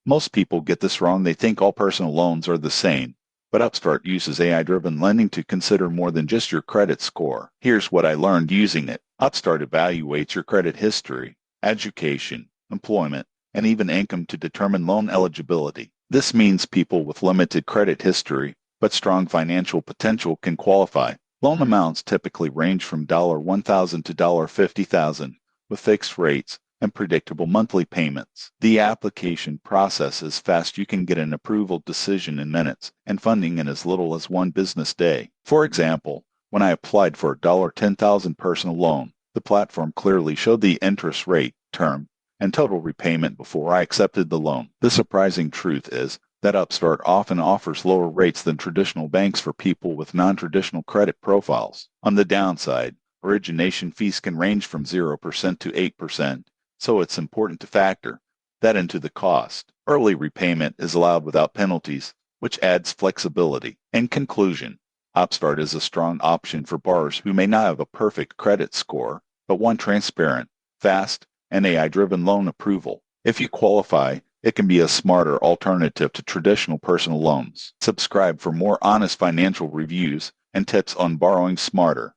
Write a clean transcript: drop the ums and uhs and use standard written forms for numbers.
Most people get this wrong. They think all personal loans are the same. But Upstart uses AI-driven lending to consider more than just your credit score. Here's what I learned using it. Upstart evaluates your credit history, education, employment, and even income to determine loan eligibility. This means people with limited credit history but strong financial potential can qualify. Loan amounts typically range from $1,000 to $50,000 with fixed rates and predictable monthly payments. The application process is fast. You can get an approval decision in minutes and funding in as little as one business day. For example, when I applied for a $10,000 personal loan, the platform clearly showed the interest rate, term, and total repayment before I accepted the loan. The surprising truth is that Upstart often offers lower rates than traditional banks for people with non-traditional credit profiles. On the downside, origination fees can range from 0% to 8%, so it's important to factor that into the cost. Early repayment is allowed without penalties, which adds flexibility. In conclusion, Upstart is a strong option for borrowers who may not have a perfect credit score, but want transparent, fast, and AI-driven loan approval. If you qualify, it can be a smarter alternative to traditional personal loans. Subscribe for more honest financial reviews and tips on borrowing smarter.